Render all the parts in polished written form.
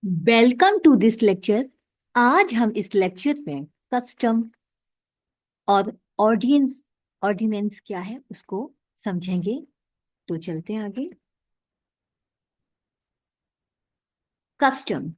Welcome to this lecture. आज हम इस लेक्चर में कस्टम और ऑर्डिनेंस ऑर्डिनेंस क्या है उसको समझेंगे। तो चलते हैं आगे। Custom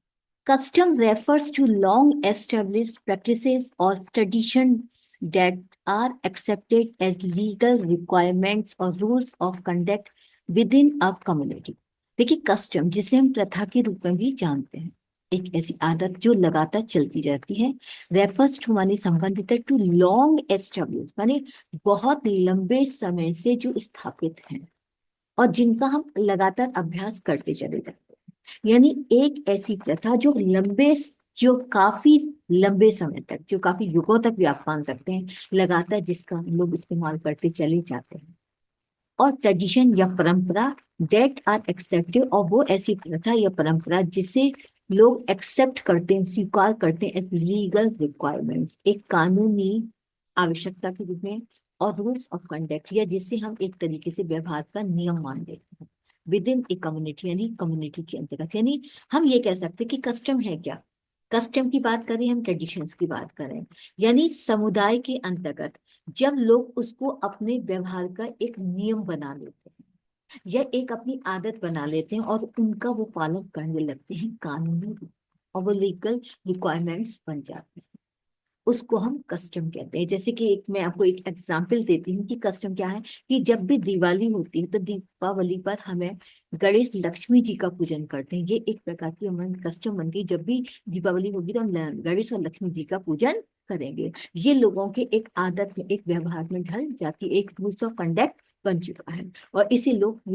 custom refers to long established practices or traditions that are accepted as legal requirements or rules of conduct within a community। देखिए, कस्टम जिसे हम प्रथा के रूप में भी जानते हैं, एक ऐसी आदत जो लगातार चलती रहती है। रेफर्स टू माने संबंधित है, टू लॉन्ग एस्टेब्लिश माने बहुत लंबे समय से जो स्थापित हैं और जिनका हम लगातार अभ्यास करते चले जाते हैं। यानी एक ऐसी प्रथा जो काफी लंबे समय तक, जो काफी युगों तक भी आप मान सकते हैं, लगातार जिसका हम लोग इस्तेमाल करते चले जाते हैं। और ट्रेडिशन या परंपरा डेट आर एक्सेप्टेड, और वो ऐसी प्रथा या परंपरा जिसे लोग एक्सेप्ट करते हैं, स्वीकार करते हैं एज लीगल रिक्वायरमेंट्स, एक कानूनी आवश्यकता के रूप में, और रूल्स ऑफ कंडक्ट या जिसे हम एक तरीके से व्यवहार का नियम मान लेते हैं विद इन ए कम्युनिटी, यानी कम्युनिटी के अंतर्गत। यानी हम ये कह सकते हैं कि कस्टम है क्या। कस्टम की बात करें, हम ट्रेडिशंस की बात करें, यानी समुदाय के अंतर्गत जब लोग उसको अपने व्यवहार का एक नियम बना लेते हैं या एक अपनी आदत बना लेते हैं और उनका वो पालन करने लगते हैं कानूनी रूप, और वो लीगल रिक्वायरमेंट्स बन जाते हैं, उसको हम कस्टम कहते हैं। जैसे कि मैं आपको एक एग्जांपल देती हूँ कि कस्टम क्या है। कि जब भी दिवाली होती है तो दीपावली पर हमें गणेश लक्ष्मी जी का पूजन करते हैं। ये एक प्रकार की हमारी कस्टम बन गई, जब भी दीपावली होगी तो हम गणेश और लक्ष्मी जी का पूजन करेंगे। ये लोगों के एक आदत में, एक व्यवहार में ढल जाती है, एक रूल्स ऑफ कंडक्ट बन चुका है, और इसे लोग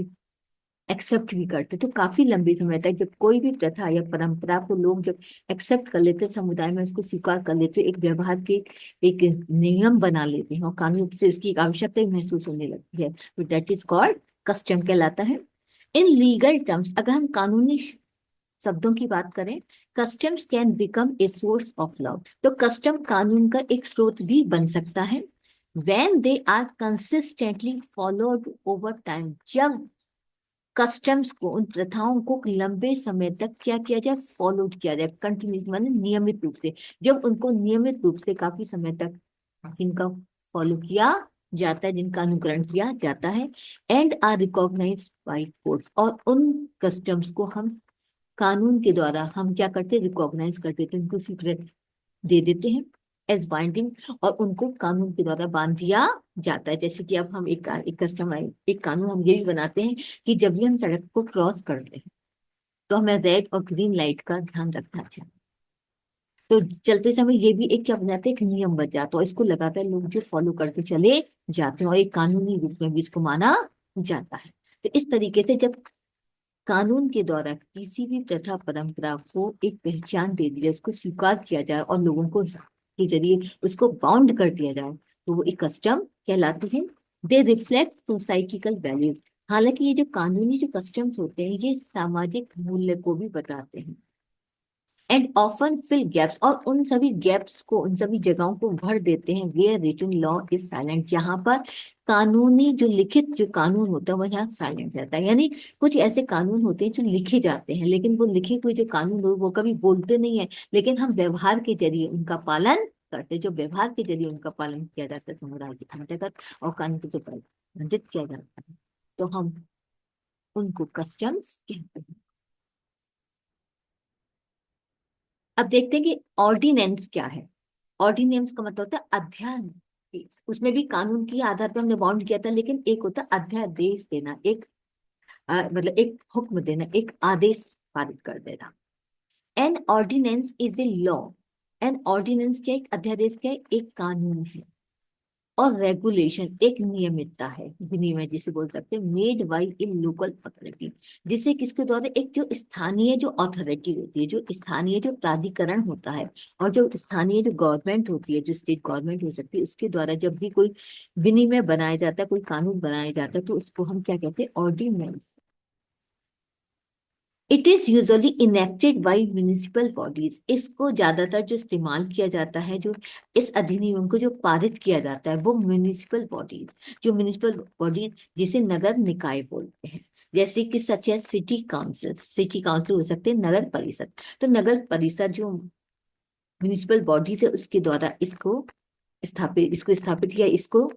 एक्सेप्ट भी करते। तो काफी लंबे समय तक जब कोई भी प्रथा या परंपरा को लोग जब एक्सेप्ट कर लेते, समुदाय में उसको स्वीकार कर लेते, एक व्यवहार के एक नियम बना लेते हैं और कानून रूप से उसकी एक आवश्यकता ही महसूस होने लगती है, तो दैट इज कॉल्ड कस्टम कहलाता है। इन लीगल टर्म्स, अगर हम कानूनी शब्दों की बात करें, customs can become a source of law. तो कस्टम कानून का एक स्रोत भी बन सकता है when they are consistently followed over time। जब कस्टम्स को, उन प्रथाओं को लंबे समय तक क्या किया जाए, फॉलो किया जाए, कंटिन्यूस माने नियमित रूप से। जब उनको नियमित रूप से काफी समय तक इनका फॉलो किया जाता है, जिनका अनुकरण किया जाता है, and are recognised by courts, और उन कस्टम्स को हम कानून के द्वारा हम क्या करते, रिकॉग्नाइज कर देते हैं, उनको स्वीकृत दे देते हैं एज बाइंडिंग, और उनको कानून के द्वारा बांध दिया जाता है। जैसे कि अब हम एक कस्टम, एक कानून हम ये भी बनाते हैं कि जब भी हम सड़क को क्रॉस करते हैं तो हमें रेड और ग्रीन लाइट का ध्यान रखना चाहिए। तो चलते समय ये भी एक क्या बन जाता है, एक नियम बन जाता है, और इसको लगातार लोग जो फॉलो करते चले जाते हैं, और एक कानूनी रूप में भी इसको माना जाता है। तो इस तरीके से जब कानून के द्वारा किसी भी प्रथा परंपरा को एक पहचान दे दी जाए, उसको स्वीकार किया जाए और लोगों को के जरिए उसको बाउंड कर दिया जाए, तो वो एक कस्टम कहलाती है। दे रिफ्लेक्ट सोसाइटिकल वैल्यूज। हालांकि ये जो कानूनी जो कस्टम्स होते हैं, ये सामाजिक मूल्य को भी बताते हैं, एंड ऑफन फिल गैप्स, और उन सभी गैप्स को, उन सभी जगहों को भर देते हैं where written law is silent, जहां पर कानूनी जो लिखित जो कानून होता है वह यहाँ साइलेंट रहता है। यानी कुछ ऐसे कानून होते हैं जो लिखे जाते हैं, लेकिन वो लिखे हुए जो कानून लोग वो कभी बोलते नहीं है, लेकिन हम व्यवहार के जरिए उनका पालन करते हैं। जो व्यवहार के जरिए उनका पालन किया जाता है समुदाय के अंतर्गत, और कानून को प्रबंधित किया जाता है, तो हम उनको कस्टम्स कहते हैं। अब देखते हैं कि ऑर्डिनेंस क्या है। ऑर्डिनेंस का मतलब होता है अध्यादेश। उसमें भी कानून के आधार पर हमने बाउंड किया था, लेकिन एक होता है अध्यादेश देना, एक मतलब एक हुक्म देना, एक आदेश पारित कर देना। An ordinance is a law. An ordinance क्या है, एक अध्यादेश क्या है, एक कानून है। और रेगुलेशन एक नियमितता है, विनियमन जिसे बोल सकते हैं, made by A local authority, जिसे किसके द्वारा, एक जो स्थानीय जो अथॉरिटी होती है, जो स्थानीय जो प्राधिकरण होता है, और जो स्थानीय जो गवर्नमेंट होती है, जो स्टेट गवर्नमेंट हो सकती है, उसके द्वारा जब भी कोई विनिमय बनाया जाता है, कोई कानून बनाया जाता है, तो उसको हम क्या कहते हैं, ordinance. It is usually enacted by municipal bodies. इसको ज्यादातर जो इस्तेमाल किया जाता है, जो इस अधिनियम को जो पारित किया जाता है, वो म्यूनिसिपल बॉडीज, जो म्यूनिसिपल बॉडीज जिसे नगर निकाय बोलते हैं, जैसे कि सच है सिटी काउंसिल हो सकते हैं नगर परिषद। तो नगर परिषद जो म्यूनिसिपल बॉडीज है उसके द्वारा इसको स्थापित किया, इसको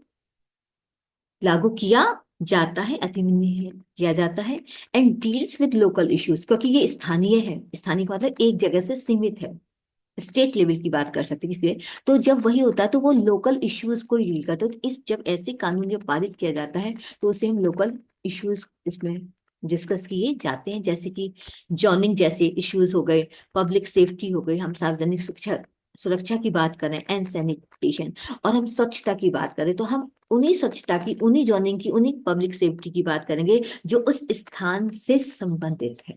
लागू किया जाता है, अधिनियम किया जाता है। And deals with local issues, क्योंकि ये स्थानीय है, स्थानीय का मतलब एक जगह से सीमित है, स्टेट लेवल की बात कर सकते हैं किसी भी। तो जब वही होता है तो वो लोकल इश्यूज को डील करता है। तो इस जब ऐसे कानून जब पारित किया जाता है तो उसे हम लोकल इश्यूज इसमें डिस्कस किए जाते हैं, जैसे कि जॉनिंग जैसे इश्यूज हो गए, पब्लिक सेफ्टी हो गई, हम सार्वजनिक सुरक्षा सुरक्षा की बात करें, एंड सैनिटेशन, और हम स्वच्छता की बात करें तो हम उन्हीं स्वच्छता की, उन्हीं जॉनिंग की, उन्हीं पब्लिक सेफ्टी की बात करेंगे जो उस स्थान से संबंधित है।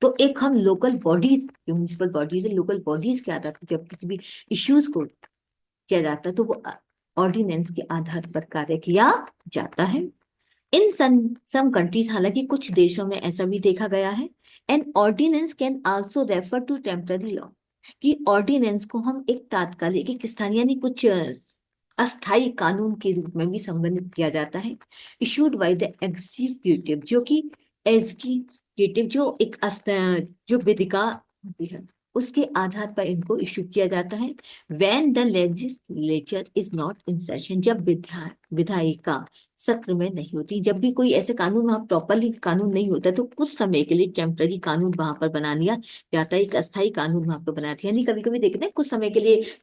तो एक हम लोकल बॉडीज, जो म्यूनिसिपल बॉडीज है, लोकल बॉडीज के आधार पर जब किसी भी इश्यूज को किया जाता है तो वो ऑर्डिनेंस के आधार पर कार्य किया जाता है। इन सम कंट्रीज, हालांकि कुछ देशों में ऐसा भी देखा गया है, an ordinance can also refer to temporary law, कि ऑर्डिनेंस को हम एक तात्कालिक, एक स्थानीय यानी कुछ अस्थायी कानून के रूप में भी संबंधित किया जाता है। इशूड बाय द एग्जीक्यूटिव, जो कि एग्जीक्यूटिव जो एक जो विधिका होती है उसके आधार पर इनको इशू किया जाता है। When the legislature is not in session, जब विधायिका सत्र में नहीं होती, जब भी कोई ऐसे कानून वहां प्रॉपरली कानून नहीं होता तो कुछ समय के लिए टेम्पररी कानून वहां पर बना लिया जाता है, एक अस्थायी कानून वहां पर बनाया था। यानी कभी कभी देखते हैं कुछ समय के लिए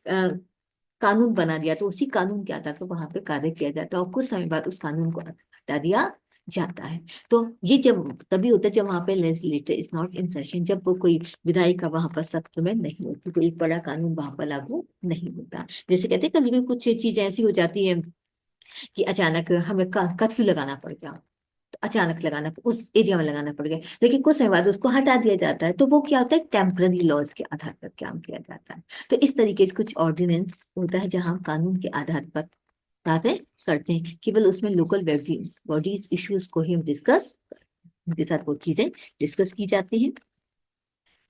कानून बना दिया तो उसी कानून के आधार पर वहां पे कार्य किया जाता है और कुछ समय बाद उस कानून को हटा दिया जाता है। तो ये जब तभी होता है जब वहां पे legislature is not in session, जब वो कोई विधायिका वहां पर सत्र में नहीं होती, कोई बड़ा कानून वहां पर लागू नहीं होता। जैसे कहते हैं कभी कभी कुछ चीजें ऐसी हो जाती है कि अचानक हमें कर्फ्यू लगाना पड़ गया, तो अचानक लगाना, उस एरिया में लगाना पड़ गया, लेकिन कुछ समय बाद उसको हटा दिया जाता है, तो वो क्या होता है, टेम्पररी लॉज के आधार पर काम किया जाता है। तो इस तरीके से कुछ ऑर्डिनेंस होता है जहां हम कानून के आधार पर कार्य करते हैं, केवल उसमें लोकल बॉडीज इश्यूज को ही हम डिस्कस, उनके साथ वो चीजें डिस्कस की जाती हैं।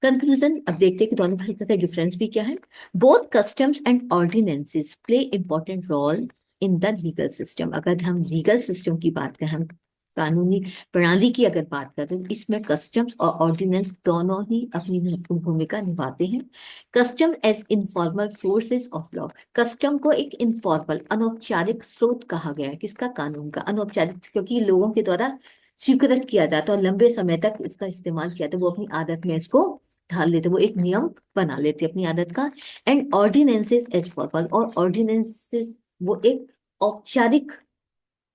कंक्लूजन, अब देखते हैं कि दोनों भाषा का डिफरेंस भी क्या है। Both customs and ordinances play important role in the legal system. अगर हम लीगल सिस्टम की बात करें, हम कानूनी प्रणाली की अगर बात करें तो इसमें कस्टम्स और ऑर्डिनेंस दोनों ही अपनी महत्वपूर्ण भूमिका निभाते हैं। Custom as informal sources of law, custom को एक इनफॉर्मल अनौपचारिक स्रोत कहा गया है, किसका, कानून का। अनौपचारिक क्योंकि लोगों के द्वारा स्वीकृत किया जाता है और लंबे समय तक इसका इस्तेमाल किया था, वो अपनी आदत में इसको ढाल लेते, वो एक नियम बना लेते अपनी आदत का। एंड ऑर्डिनेंसेस एज फॉर्मल, और ऑर्डिनेंसेस वो एक औपचारिक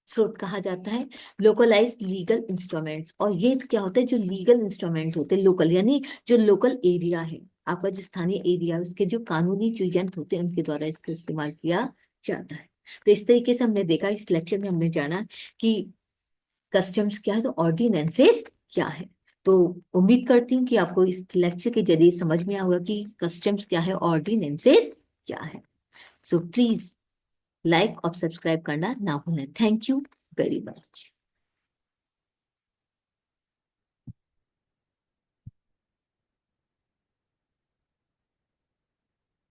स्रोत कहा जाता है। लोकलाइज लीगल इंस्ट्रूमेंट्स, और ये क्या होता है, जो लीगल इंस्ट्रूमेंट होते हैं लोकल, यानी जो लोकल एरिया है आपका, जो स्थानीय एरिया, उसके जो कानूनी जो यंत्र होते हैं उनके द्वारा इसका इस्तेमाल किया जाता है। तो इस तरीके से हमने देखा, इस लेक्चर में हमने जाना कि कस्टम्स क्या है तो ऑर्डिनेंसेस क्या है। तो उम्मीद करती हूँ कि आपको इस लेक्चर के जरिए समझ में आएगा कि कस्टम्स क्या है, ऑर्डिनेंसेस क्या है। सो प्लीज लाइक और सब्सक्राइब करना ना भूलें। Thank you very much.